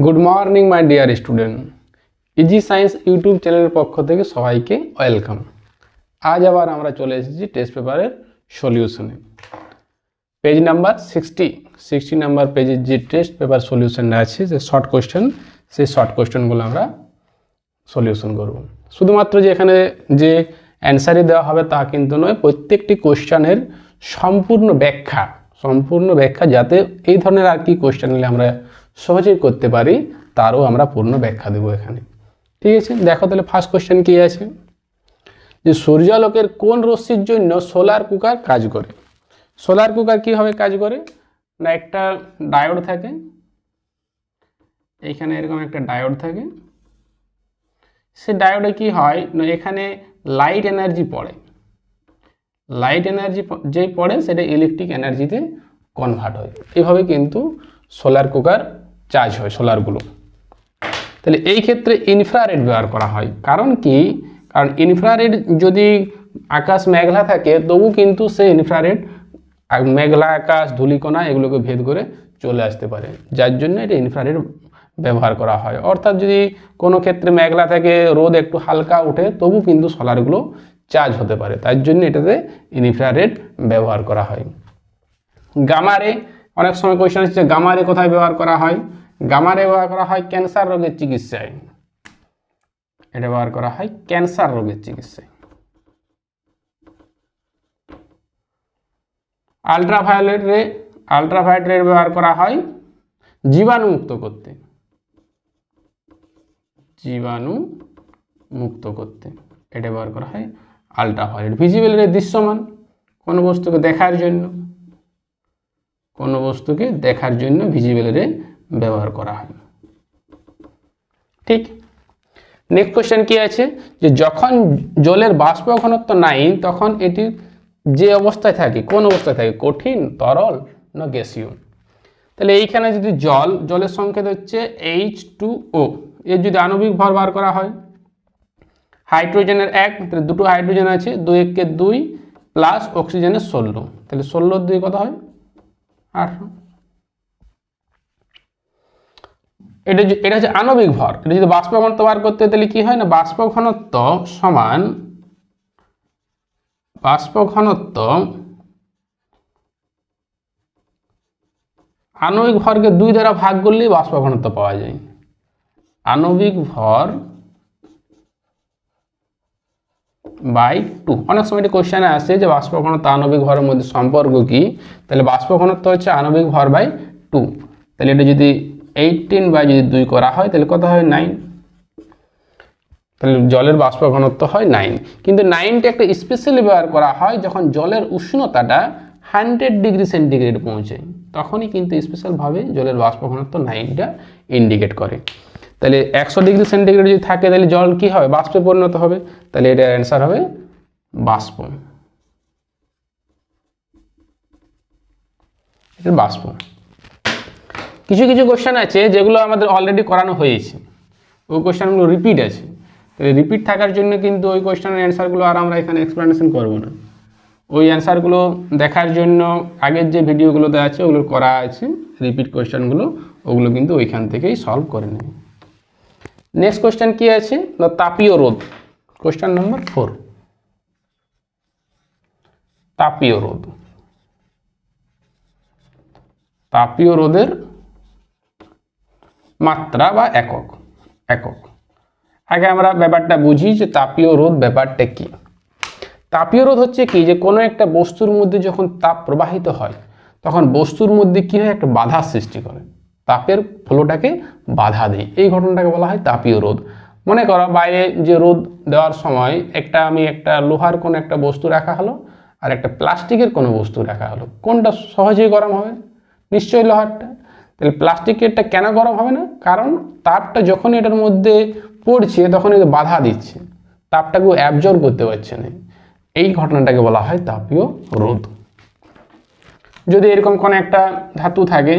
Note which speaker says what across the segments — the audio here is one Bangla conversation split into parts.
Speaker 1: Good morning my dear student, easy science YouTube চ্যানেলের পক্ষ থেকে সবাইকে ওয়েলকাম। আজ আবার আমরা চলে এসেছি টেস্ট পেপারের সলিউশনে। পেজ নাম্বার 60 নাম্বার পেজের যে টেস্ট পেপার সলিউশনটা আছে, যে শর্ট কোয়েশ্চেন, সেই শর্ট কোয়েশ্চেনগুলো আমরা সলিউশন করব। শুধুমাত্র যে এখানে যে অ্যান্সারই দেওয়া হবে তা কিন্তু নয়, প্রত্যেকটি কোয়েশ্চেনের সম্পূর্ণ ব্যাখ্যা যাতে এই ধরনের আর কি কোয়েশ্চেন নিলে আমরা সহজেই করতে পারি তারও আমরা পূর্ণ ব্যাখ্যা দেবো এখানে। ঠিক আছে, দেখো তাহলে ফার্স্ট কোয়েশ্চেন কি আছে, যে সূর্যালোকের কোন রশ্মির জন্য সোলার কুকার কাজ করে। সোলার কুকার কীভাবে কাজ করে না, একটা ডায়োড থাকে, এইখানে এরকম একটা ডায়োড থাকে। সে ডায়োডে কি হয় না, এখানে লাইট এনার্জি পড়ে, লাইট এনার্জি যেই পড়ে সেটা ইলেকট্রিক এনার্জিতে কনভার্ট হয়। এভাবে কিন্তু সোলার কুকার চার্জ হয় সোলারগুলো। তাহলে এই ক্ষেত্রে ইনফ্রারেড ব্যবহার করা হয়। কারণ কি, কারণ ইনফ্রারেড যদি আকাশ মেঘলা থাকে তবু কিন্তু সে ইনফ্রারেড মেঘলা আকাশ ধূলিকণা এগুলোকে ভেদ করে চলে আসতে পারে, যার জন্য এটা ইনফ্রারেড ব্যবহার করা হয়। অর্থাৎ যদি কোনো ক্ষেত্রে মেঘলা থেকে রোদ একটু হালকা ওঠে তবু কিন্তু সোলারগুলো চার্জ হতে পারে, তার জন্য এটাতে ইনফ্রারেড ব্যবহার করা হয়। গামারে, অনেক সময় কোয়েশ্চেন আসছে গামারে কোথায় ব্যবহার করা হয়। গামারে ব্যবহার করা হয় ক্যান্সার রোগের চিকিৎসায়, এটা ব্যবহার করা হয় ক্যান্সার রোগের চিকিৎসায়। আলট্রাভায়োলেট রে ব্যবহার করা হয় জীবাণুমুক্ত করতে, এটা ব্যবহার করা হয় আলট্রাভায়োলেট। ভিজিবল রে দৃশ্যমান, কোনো বস্তুকে দেখার জন্য ভিজিবল রে ব্যবহার করা হয়। ঠিক, নেক্সট কোশ্চেন কি আছে, যে যখন জলের বাষ্প ঘনত্ব নাই তখন এটি যে অবস্থায় থাকে, কোন অবস্থায় থাকে, কঠিন, তরল না গ্যাসীয়। তাহলে এইখানে যদি জলের সংকেত হচ্ছে H2O, এর যদি আণবিক ভর বার করা হয়, হাইড্রোজেনের 1, তাহলে দুটো হাইড্রোজেন আছে, 2 × 2 প্লাস অক্সিজেনের 16, তাহলে 16 × 2 কত হয় 18। এটা হচ্ছে আণবিক ভর। এটা যদি বাষ্প ঘনত্ব বার করতে তাহলে কি হয় না, বাষ্প ঘনত্ব আণবিক ভরকে 2 দ্বারা ভাগ করলেই বাষ্প ঘনত্ব পাওয়া যায়। আণবিক ভর বাই 2। অনেক সময় এটি কোশ্চেনে আসে যে বাষ্প ঘনত্ব আণবিক ভরের মধ্যে সম্পর্ক কি, তাহলে বাষ্প ঘনত্ব হচ্ছে আণবিক ভর বাই 2। তাহলে এটা যদি 18/2 করা হয় তাহলে কত হয় 9, তাহলে জলের বাষ্প ঘনত্ব হয় 9। কিন্তু 9টা একটা স্পেশালি ব্যবহার করা হয় যখন জলের উষ্ণতাটা 100 ডিগ্রি সেন্টিগ্রেড পৌঁছায়, তখনই কিন্তু স্পেশালভাবে জলের বাষ্প ঘনত্ব 9টা ইন্ডিকেট করে। তাহলে 100 ডিগ্রি সেন্টিগ্রেড যদি থাকে তাহলে জল কি হবে, বাষ্পে পরিণত হবে, তাহলে এটার অ্যান্সার হবে বাষ্প। কিছু কোশ্চেন আছে যেগুলো আমাদের অলরেডি করানো হয়েছে, ওই কোশ্চেনগুলো রিপিট আছে। তাহলে রিপিট থাকার জন্য কিন্তু ওই কোশ্চেনের অ্যান্সারগুলো আর আমরা এখানে এক্সপ্লেনেশন করব না। ওই অ্যান্সারগুলো দেখার জন্য আগের যে ভিডিওগুলোতে আছে ওগুলো করা আছে, রিপিট কোশ্চেনগুলো ওগুলো কিন্তু ওইখান থেকেই সলভ করে নেবে। নেক্সট কোশ্চেন কি আছে না, তাপীয় রোধ, কোশ্চেন নম্বর 4। তাপীয় রোধের মাত্রা বা একক। আগে আমরা ব্যাপারটা বুঝি যে তাপীয় রোধ ব্যাপারটা কি। তাপীয় রোধ হচ্ছে কি, যে কোনো একটা বস্তুর মধ্যে যখন তাপ প্রবাহিত হয় তখন বস্তুর মধ্যে কি হয়, একটা বাধা সৃষ্টি করে, তাপের ফ্লোটাকে বাধা দেয়, এই ঘটনাটাকে বলা হয় তাপীয় রোধ। মনে করো বাইরে যে রোদ দেওয়ার সময় আমি একটা লোহার কোনো একটা বস্তু রাখা হলো আর একটা প্লাস্টিকের কোনো বস্তু রাখা হলো, কোনটা সহজেই গরম হবে, নিশ্চয়ই লোহারটা। তাহলে প্লাস্টিকেরটা কেন গরম হবে না, কারণ তাপটা যখন এটার মধ্যে পড়ছে তখন এটা বাধা দিচ্ছে, তাপটাকে অ্যাবজর্ব করতে পারছে না, এই ঘটনাটাকে বলা হয় তাপীয় রোধ। যদি এরকম কোনো একটা ধাতু থাকে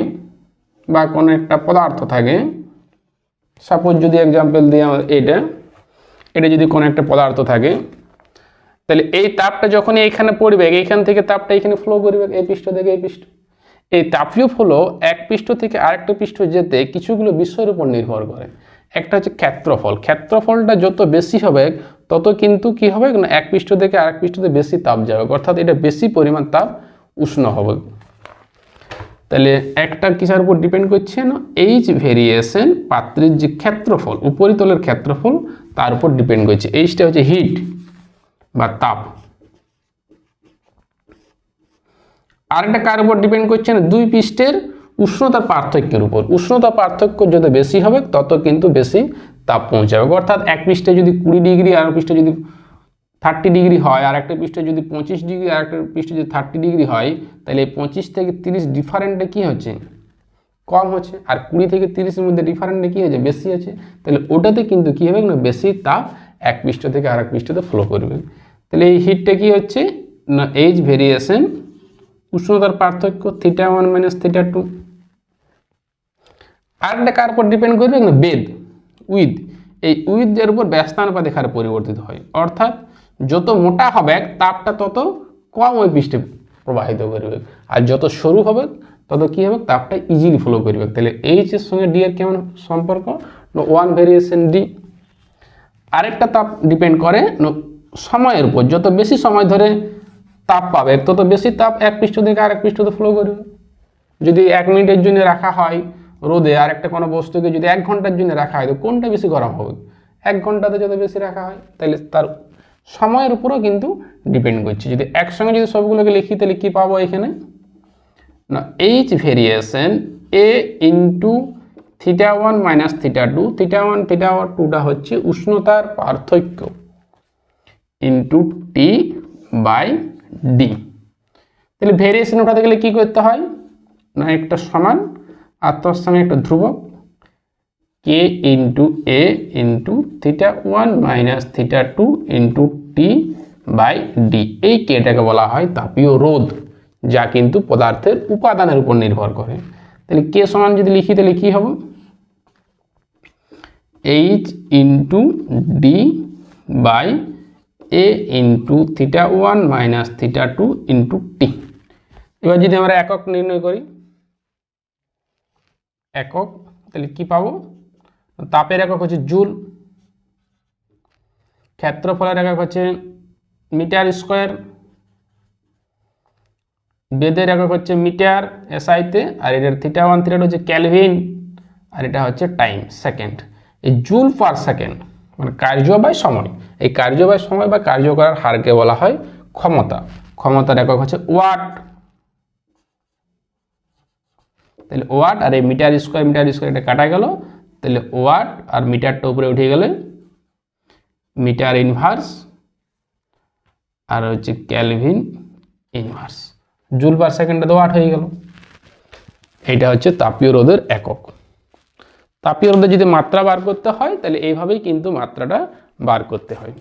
Speaker 1: বা কোনো একটা পদার্থ থাকে, সাপোজ যদি এক্সাম্পল দিই আমার এটা যদি কোনো একটা পদার্থ থাকে, তাহলে এই তাপটা যখন এইখানে পড়বে, এইখান থেকে তাপটা এইখানে ফ্লো করবে এই পৃষ্ঠ থেকে এই পৃষ্ঠ, এই তাপীয় ফ্লো এক পৃষ্ঠ থেকে আরেকটা পৃষ্ঠ যেতে কিছুগুলো বিষয়ের উপর নির্ভর করে। একটা হচ্ছে ক্ষেত্রফল। ক্ষেত্রফলটা যত বেশি হবে তত কিন্তু কি হবে না, এক পৃষ্ঠ থেকে আরেক পৃষ্ঠতে বেশি তাপ যাবে, অর্থাৎ এটা বেশি পরিমাণ তাপ উষ্ণ হবে। তাহলে একটা কিসের উপর ডিপেন্ড করছে না, এইচ ভেরিয়েশন পাত্রের যে ক্ষেত্রফল, উপরিতলের ক্ষেত্রফল তার উপর ডিপেন্ড করছে। এইচটা হচ্ছে হিট বা তাপ। আরেকটা কার উপর ডিপেন্ড করছে না, দুই পৃষ্ঠের উষ্ণতার পার্থক্যের উপর। উষ্ণতা পার্থক্য যত বেশি হবে তত কিন্তু বেশি তাপ পৌঁছাবে। অর্থাৎ এক পৃষ্ঠে যদি 20 ডিগ্রি আর পৃষ্ঠে যদি 30 ডিগ্রি হয়, আর একটা পৃষ্ঠে যদি 25 ডিগ্রি আর একটা পৃষ্ঠে যদি 30 ডিগ্রি হয়, তাহলে 25 থেকে 30 ডিফারেন্টে কী হচ্ছে, কম হচ্ছে। আর 20 থেকে 30-এর মধ্যে ডিফারেন্টে কী হচ্ছে, বেশি আছে। তাহলে ওটাতে কিন্তু কী হবে না, বেশি তাপ এক পৃষ্ঠ থেকে আরেক পৃষ্ঠতে ফ্লো করবে। তাহলে এই হিটটা কী হচ্ছে না, এইচ ভেরিয়েশন উষ্ণতার পার্থক্য θ1 - θ2। আরেকটা কার উপর ডিপেন্ড করবে না, বেদ, উইথ। এই উইথের উপর ব্যস্তানুপাতিক হারে পরিবর্তিত হয়। অর্থাৎ যত মোটা হবে তাপটা তত কম ওই পৃষ্ঠে প্রবাহিত করবে, আর যত সরু হবে তত কী হবে, তাপটা ইজিলি ফ্লো করবে। তাহলে এইচ এর সঙ্গে ডি এর কেমন সম্পর্ক, 1 ভেরিয়েশন ডি। আরেকটা তাপ ডিপেন্ড করে সময়ের উপর। যত বেশি সময় ধরে তাপ পাবে তত বেশি তাপ এক পৃষ্ঠ থেকে আরেক পৃষ্ঠতে ফ্লো করবে। যদি 1 মিনিটের জন্য রাখা হয় রোদে, আর একটা কোনো বস্তুকে যদি 1 ঘন্টার জন্য রাখা হয়, তো কোনটা বেশি গরম হবে, 1 ঘন্টাতে যত বেশি রাখা হয়। তাহলে তার সময়ের উপরও কিন্তু ডিপেন্ড করছে। যদি একসঙ্গে যদি সবগুলোকে লিখি তাহলে কী পাবো এখানে না, এইচ ভেরিয়েশন এ ইন্টু θ1 - θ2। θ1 θ2টা হচ্ছে উষ্ণতার পার্থক্য ইন্টু টি বাই ডি। তাহলে ভেরিয়েশন ওঠাতে গেলে কী করতে হয় না, একটা সমান আর তার সঙ্গে একটা ধ্রুবক কে into A into θ1 - θ2 into T by D. এই কেটাকে বলা হয় তাপীয় রোধ, যা কিন্তু পদার্থের উপাদানের উপর নির্ভর করে। তাহলে কে সমান যদি লিখি তাহলে কী হবে, H into D by A into θ1 - θ2 into T. এবার যদি আমরা একক নির্ণয় করি, একক, তাহলে কি পাবো, তাপের একক হচ্ছে জুল, ক্ষেত্রফলের একক হচ্ছে মিটার স্কোয়ার, বেদের একক হচ্ছে মিটার এসআইতে, আর এটার θ1 θ2 হচ্ছে ক্যালভিন, আর এটা হচ্ছে টাইম সেকেন্ড। এই জুল পার সেকেন্ড মানে কার্য বাই সময়। এই কার্য বাই সময় বা কার্য করার হারকে বলা হয় ক্ষমতা। ক্ষমতার একক হচ্ছে ওয়াট। তাহলে ওয়াট আর এই মিটার স্কোয়ার এটা কাটা গেল, তাহলে ওয়াট আর মিটারটা উপরে উঠে গেলে মিটার ইনভার্স, আর হচ্ছে ক্যালভিন ইনভার্স। জুল পার সেকেন্ডে তো ওয়াট হয়ে গেল। এইটা হচ্ছে তাপীয় রোধের একক। তাপীয় রোধের যদি মাত্রা বার করতে হয় তাহলে এইভাবেই কিন্তু মাত্রাটা বার করতে হয়।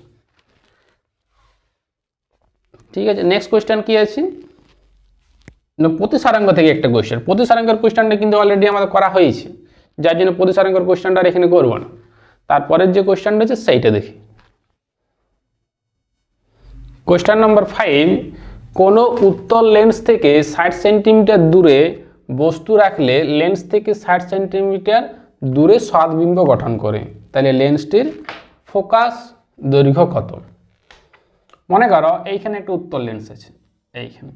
Speaker 1: ঠিক আছে, নেক্সট কোয়েশ্চেন কি আছে না, প্রতিসারাঙ্গ থেকে একটা কোয়েশ্চেন। প্রতিসারাঙ্গের কোয়েশ্চেনটা কিন্তু অলরেডি আমাদের করা হয়েছে, যার জন্য প্রতিসারাঙ্গের কোয়েশ্চেনটা আর এখানে করবো না। তারপরের যে কোয়েশ্চেনটা আছে সেইটা দেখি। কোয়েশ্চেন নম্বর 5, কোনো উত্তল লেন্স থেকে 60 সেন্টিমিটার দূরে বস্তু রাখলে লেন্স থেকে 60 সেন্টিমিটার দূরে সদবিম্ব গঠন করে। তাহলে লেন্সটির ফোকাস দৈর্ঘ্য কত? মনে করো এইখানে একটা উত্তল লেন্স আছে, এইখানে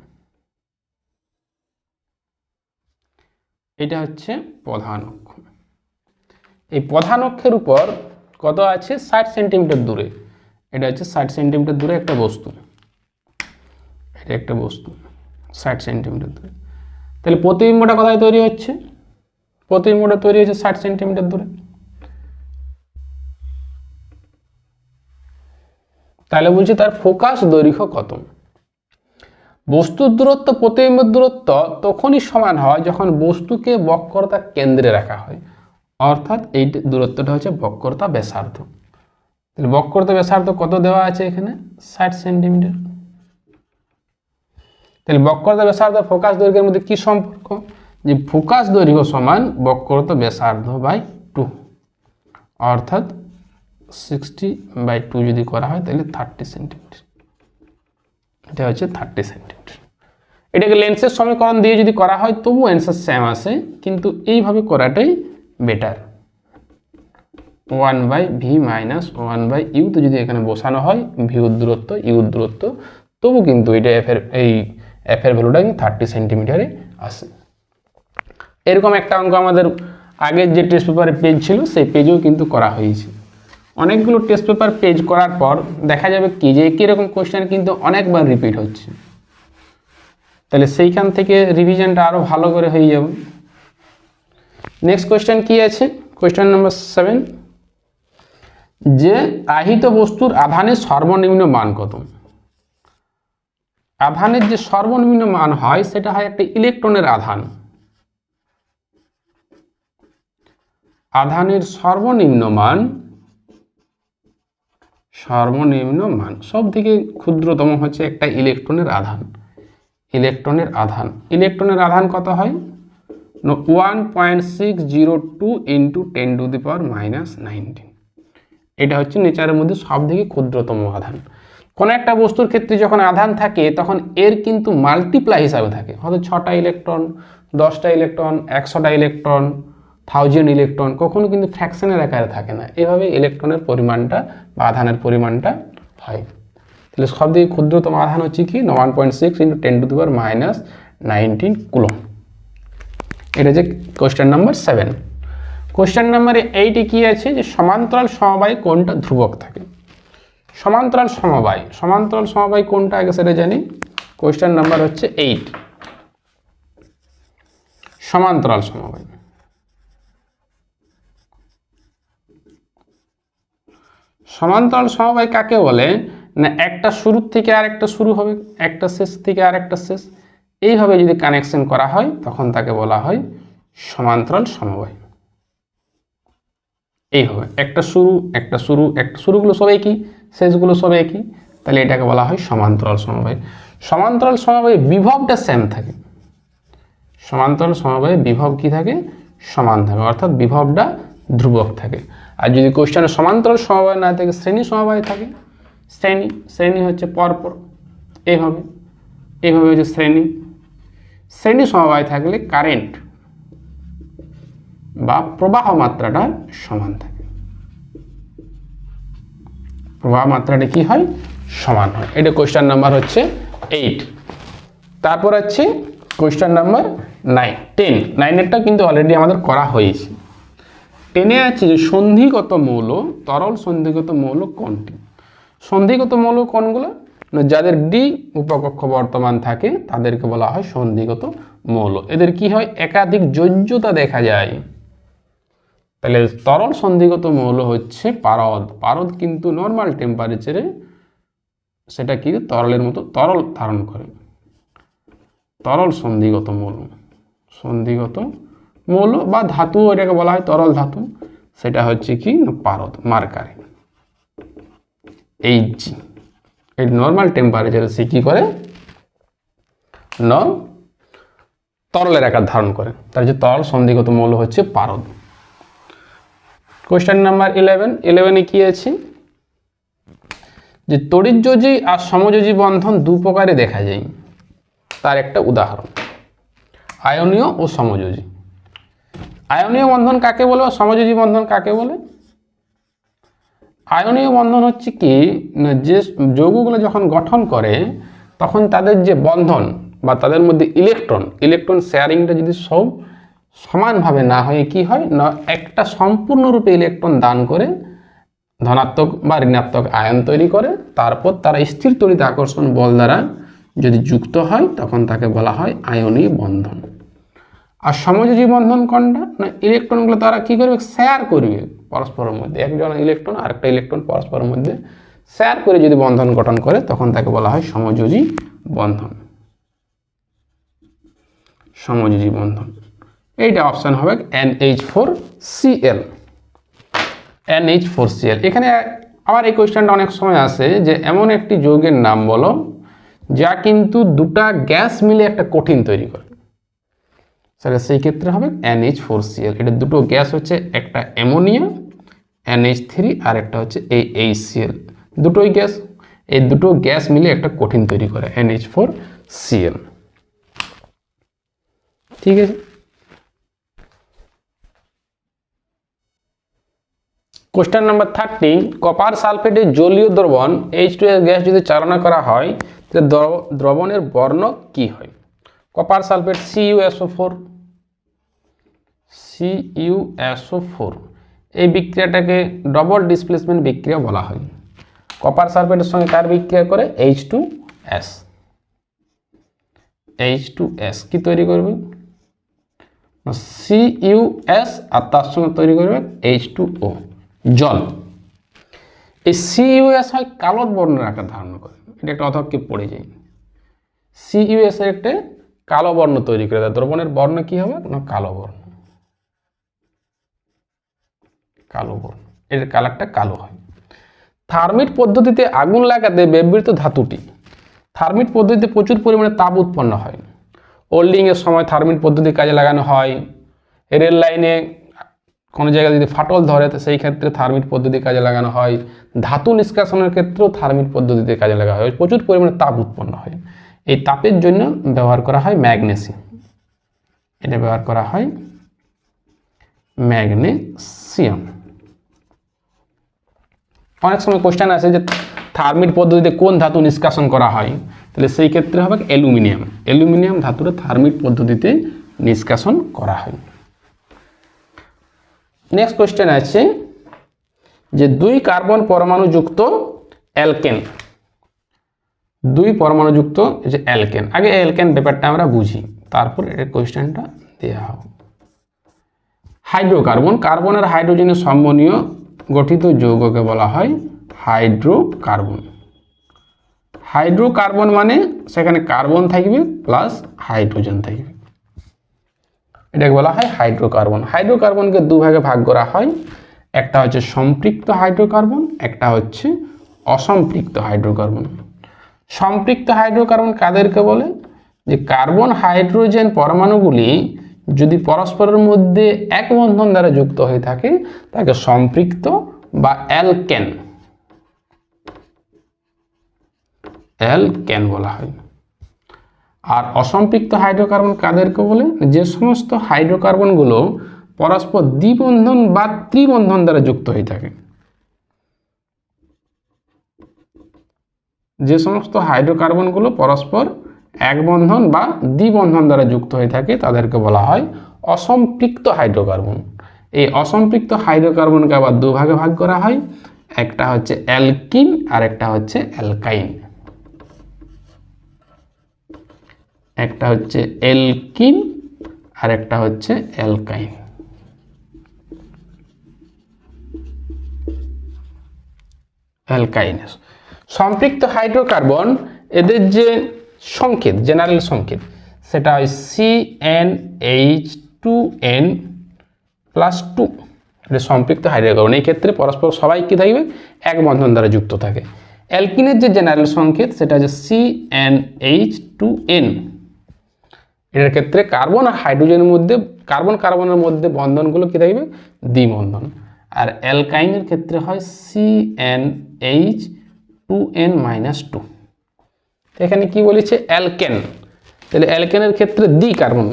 Speaker 1: এটা হচ্ছে প্রধান অক্ষ। এই প্রধান অক্ষের উপর কত আছে, 60 সেন্টিমিটার দূরে। এটা হচ্ছে 60 সেন্টিমিটার দূরে একটা বস্তু, এটা একটা বস্তু 60 সেন্টিমিটার দূরে। তাহলে প্রতিবিম্বটা কোথায় তৈরি হচ্ছে, প্রতিবিম্বটা তৈরি হচ্ছে 60 সেন্টিমিটার দূরে। তাহলে বলছি তার ফোকাস দৈর্ঘ্য কত। বস্তুর দূরত্ব প্রতিবিম্বের দূরত্ব তখনই সমান হয় যখন বস্তুকে বক্রতার কেন্দ্রে রাখা হয়, অর্থাৎ এই দূরত্বটা হচ্ছে বক্রতা ব্যাসার্ধ। তাহলে বক্রতা ব্যাসার্ধ কত দেওয়া আছে এখানে, 60 সেন্টিমিটার। তাহলে বক্রতা ব্যাসার্ধ ফোকাস দৈর্ঘ্যের মধ্যে কি সম্পর্ক, যে ফোকাস দৈর্ঘ্য সমান বক্রতা ব্যাসার্ধ বাই 2, অর্থাৎ 60/2 যদি করা হয় তাহলে 30 সেন্টিমিটার। এটা হচ্ছে 30 সেন্টিমিটার। এটাকে লেন্সের সমীকরণ দিয়ে যদি করা হয় তবু অ্যান্সার সেম আসে, কিন্তু এইভাবে করাটাই বেটার। 1/v মাইনাস 1/u তো যদি এখানে বসানো হয় ভিউর দূরত্ব ইউর দূরত্ব, তবু কিন্তু এটা এফের ভ্যালুটা কিন্তু 30 সেন্টিমিটারে আসে। এরকম একটা অঙ্ক আমাদের আগের যে টেস্ট পেপারে পেজ ছিল সেই পেজেও কিন্তু করা হয়েছে। অনেকগুলো টেস্ট পেপার পেজ করার পর দেখা যাবে কি যে একই রকম কোশ্চেন কিন্তু অনেকবার রিপিট হচ্ছে, তাহলে সেইখান থেকে রিভিশনটা আরও ভালো করে হয়ে যাবে। নেক্সট কোশ্চেন কি আছে, কোশ্চেন নাম্বার 7, যে আহিত বস্তুর আধানের সর্বনিম্ন মান কত? আধানের যে সর্বনিম্ন মান হয় সেটা হয় একটা ইলেকট্রনের আধান। আধানের সর্বনিম্ন মান সব থেকে ক্ষুদ্রতম হচ্ছে একটা ইলেকট্রনের আধান। ইলেকট্রনের আধান কত হয়? 1.602 × 10⁻⁻⁹। এটা হচ্ছে নেচারের মধ্যে সব থেকে ক্ষুদ্রতম আধান। কোনো একটা বস্তুর ক্ষেত্রে যখন আধান থাকে তখন এর কিন্তু মাল্টিপ্লাই হিসাবে থাকে, হয়তো 6টা ইলেকট্রন, 10টা ইলেকট্রন, 100টা ইলেকট্রন, 1000 ইলেকট্রন, কখনো কিন্তু ফ্র্যাকশনের আকারে থাকে না। এভাবে ইলেকট্রনের পরিমাণটা বা আধানের পরিমাণটা হয়। তাহলে সব থেকে ক্ষুদ্রতম আধান হচ্ছে কি 1.6 × 10⁻⁹ কুলম। এটা হচ্ছে কোশ্চেন নাম্বার 7। কোশ্চেন নাম্বার 8 কি আছে, যে সমান্তরাল সমবায় কোনটা ধ্রুবক থাকে? সমান্তরাল সমবায় কোনটা আগে সেটা জানি। কোশ্চেন নাম্বার হচ্ছে 8, সমান্তরাল সমবায়। সমান্তরাল সমবায় কাকে বলে না, একটা শুরুর থেকে আর একটা শুরু হবে, একটা শেষ থেকে আর একটা শেষ, এইভাবে যদি কানেকশন করা হয় তখন তাকে বলা হয় সমান্তরাল সমবায়। এইভাবে একটা শুরুগুলো সব একই, শেষগুলো সব একই, তাহলে এটাকে বলা হয় সমান্তরাল সমবায়। সমান্তরাল সমবায়ে বিভবটা সেম থাকে। সমান্তরাল সমবায়ে বিভব কি থাকে? সমান থাকে, অর্থাৎ বিভবটা ধ্রুবক থাকে। আর যদি কোশ্চেনে সমান্তরাল সমবায় না থাকে, শ্রেণী সমবায় থাকে। শ্রেণী হচ্ছে পরপর, এইভাবে হচ্ছে শ্রেণী সমবায় থাকলে কারেন্ট বা প্রবাহ মাত্রাটা সমান থাকে। প্রবাহ মাত্রাটা কি হয়? সমান হয়। এটা কোশ্চেন নাম্বার হচ্ছে 8। তারপর আছে কোশ্চেন নাম্বার 9, 10। 9এরটা কিন্তু অলরেডি আমাদের করা হয়েছে। 10-এ আছে যে সন্ধিগত মৌল, তরল সন্ধিগত মৌল কোনটি? সন্ধিগত মৌল কোনগুলো না, যাদের ডি উপকক্ষ বর্তমান থাকে তাদেরকে বলা হয় সন্ধিগত মৌল। এদের কি হয়? একাধিক যোজ্যতা দেখা যায়। তাহলে তরল সন্ধিগত মৌল হচ্ছে পারদ কিন্তু নর্মাল টেম্পারেচারে সেটা কি তরলের মতো তরল ধারণ করে। তরল সন্ধিগত মৌল বা ধাতু, এটাকে বলা হয় তরল ধাতু, সেটা হচ্ছে কি পারদ, মার্কারি। এই নর্মাল টেম্পারেচারে সে কি করে তরলের আকার ধারণ করে, তার যে তরল সন্ধিগত মৌল হচ্ছে পারদ। কোশ্চেন নাম্বার 11-এ কি আছে, যে তড়িৎযোজী আর সমযোজী বন্ধন দু প্রকারে দেখা যায়। তার একটা উদাহরণ আয়নীয় ও সমযোজী। আয়নীয় বন্ধন কাকে বলে, সমযোজী বন্ধন কাকে বলে? আয়নীয় বন্ধন হচ্ছে কি না, যে যৌগগুলো যখন গঠন করে তখন তাদের যে বন্ধন বা তাদের মধ্যে ইলেকট্রন শেয়ারিংটা যদি সব সমানভাবে না হয়ে কি হয় না, একটা সম্পূর্ণরূপে ইলেকট্রন দান করে ধনাত্মক বা ঋণাত্মক আয়ন তৈরি করে, তারপর তারা স্থির তড়িৎ আকর্ষণ বল দ্বারা যদি যুক্ত হয় তখন তাকে বলা হয় আয়নীয় বন্ধন। আর সমযোজী বন্ধন কোনটা না, ইলেকট্রনগুলো তারা কি করবে? শেয়ার করবে পরস্পরের মধ্যে। একজন ইলেকট্রন আরেকটা ইলেকট্রন পরস্পরের মধ্যে শেয়ার করে যদি বন্ধন গঠন করে তখন তাকে বলা হয় সমযোজী বন্ধন। এইটা অপশন হবে NH4Cl। এখানে আবার এই কোয়েশ্চেনটা অনেক সময় আসে যে এমন একটি যৌগের নাম বলো যা কিন্তু দুটা গ্যাস মিলে একটা কঠিন তৈরি করে। সেই ক্ষেত্রে হবে NH4Cl। এটা দুটো গ্যাস হচ্ছে, একটা অ্যামোনিয়া NH3 আর একটা হচ্ছে এই HCl, দুটোই গ্যাস। এই দুটো গ্যাস মিলে একটা কঠিন তৈরি করে NH4Cl। ঠিক আছে। কোশ্চেন নাম্বার 30, কপার সালফেটের জলীয় দ্রবণ H2S গ্যাস যদি চালনা করা হয় তাহলে দ্রবণের বর্ণ কি হয়? কপার সালফেট CuSO4, CuSO4 এই বিক্রিয়াটাকে ডবল ডিসপ্লেসমেন্ট বিক্রিয়া বলা হয়। কপার সালফেটের সঙ্গে কার বিক্রিয়া করে? H2S। H2S কি তৈরি করবে? CuS আর তার সঙ্গে তৈরি করবে H2O, জল। এই CuS হয় কালো বর্ণের আকার ধারণ করে, এটা একটা অথবা কি পড়ে যায়। CuS এর একটা কালো বর্ণ তৈরি করে দেয়, দ্রবণের বর্ণ কি হবে না? কালো বর্ণ, কালো বর্ণ, এর কালারটা কালো হয়। থার্মিট পদ্ধতিতে আগুন লাগাতে ব্যবহৃত ধাতুটি, থার্মিট পদ্ধতিতে প্রচুর পরিমাণে তাপ উৎপন্ন হয়। ওল্ডিং এর সময় থার্মিট পদ্ধতি কাজে লাগানো হয়। রেল লাইনে কোনো জায়গায় যদি ফাটল ধরে তো সেই ক্ষেত্রে থার্মিট পদ্ধতি কাজে লাগানো হয়। ধাতু নিষ্কাশনের ক্ষেত্রেও থার্মিট পদ্ধতিতে কাজে লাগানো হয়, প্রচুর পরিমাণে তাপ উৎপন্ন হয়। এই তাপের জন্য ব্যবহার করা হয় ম্যাগনেসিয়াম, এটা ব্যবহার করা হয় ম্যাগনেসিয়াম। অনেক সময় কোশ্চেন আছে যে থার্মিট পদ্ধতিতে কোন ধাতু নিষ্কাশন করা হয়, তাহলে সেই ক্ষেত্রে হবে অ্যালুমিনিয়াম। অ্যালুমিনিয়াম ধাতুটা থার্মিট পদ্ধতিতে নিষ্কাশন করা হয়। নেক্সট কোশ্চেন আছে যে 2 কার্বন পরমাণু যুক্ত অ্যালকেন, 2 পরমাণু যুক্ত যে অ্যালকেন। আগে অ্যালকেন ব্যাপারটা আমরা বুঝি, তারপর এর কোশ্চেনটা দেওয়া হবে। হাইড্রোকার্বন, কার্বন আর হাইড্রোজেনের সমন্বয়ে গঠিত যৌগকে বলা হয় হাইড্রোকার্বন। হাইড্রোকার্বন মানে সেখানে কার্বন থাকবে প্লাস হাইড্রোজেন থাকবে, এটাকে বলা হয় হাইড্রোকার্বন। হাইড্রোকার্বনকে 2 ভাগে ভাগ করা হয়, একটা হচ্ছে সম্পৃক্ত হাইড্রোকার্বন, একটা হচ্ছে অসম্পৃক্ত হাইড্রোকার্বন। সম্পৃক্ত হাইড্রোকার্বন কাদেরকে বলে? যে কার্বন হাইড্রোজেন পরমাণুগুলি যদি পরস্পরের মধ্যে এক বন্ধন দ্বারা যুক্ত হয়ে থাকে তাকে সম্পৃক্ত বা অ্যালকেন, অ্যালকেন বলা হয়। আর অসম্পৃক্ত হাইড্রোকার্বন কাদেরকে বলে? যে সমস্ত হাইড্রোকার্বনগুলো পরস্পর দ্বিবন্ধন বা ত্রিবন্ধন দ্বারা যুক্ত হয়ে থাকে, যে সমস্ত হাইড্রোকার্বনগুলো পরস্পর এক বন্ধন বা দ্বিবন্ধন দ্বারা যুক্ত হয়ে থাকে তাদেরকে বলা হয় অসম্পৃক্ত হাইড্রোকার্বন। এই অসম্পৃক্ত হাইড্রোকার্বনকে আবার 2 ভাগে ভাগ করা হয়, একটা হচ্ছে অ্যালকিন আর একটা হচ্ছে অ্যালকাইন। একটা হচ্ছে অ্যালকিন আর একটা হচ্ছে অ্যালকাইন। অ্যালকাইন সম্পৃক্ত হাইড্রোকার্বন, এদের যে সংকেত, জেনারেল সংকেত, সেটা হয় CnH2n+2। এটা সম্পৃক্ত হাইড্রোকার্বন, এই ক্ষেত্রে পরস্পর সবাই কি থাকবে? এক বন্ধন দ্বারা যুক্ত থাকে। অ্যালকিনের যে জেনারেল সংকেত সেটা হচ্ছে CnH2n। এটার ক্ষেত্রে কার্বন আর হাইড্রোজেনের মধ্যে, কার্বন কার্বনের মধ্যে বন্ধনগুলো কি থাকবে? দ্বিবন্ধন। আর অ্যালকাইনের ক্ষেত্রে হয় CnH2n-2। এখানে কি বলেছে? অ্যালকেন, তাহলে অ্যালকেনের ক্ষেত্রে দ্বি কার্বন,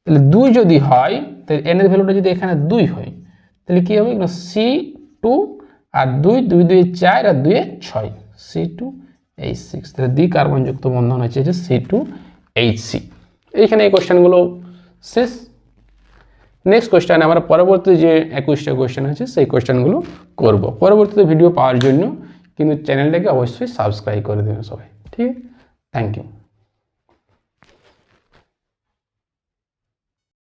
Speaker 1: তাহলে 2 যদি হয় তাহলে n এর ভ্যালুটা যদি এখানে 2 হয় তাহলে কি হবে? C2 আর 2 2 2 4 আর 2 6, C2H6, তাহলে দ্বি কার্বন যুক্ত বন্ধন হচ্ছে যে C2H6। এইখানে এই কোশ্চেনগুলো শেষ। নেক্সট কোশ্চেন আমরা পরবর্তী যে 21টা কোশ্চেন আছে সেই কোশ্চেনগুলো করব। পরবর্তীতে ভিডিও পাওয়ার জন্য কিন্তু চ্যানেলটাকে অবশ্যই সাবস্ক্রাইব করে দেবেন সবাই, ঠিক আছে? Thank you.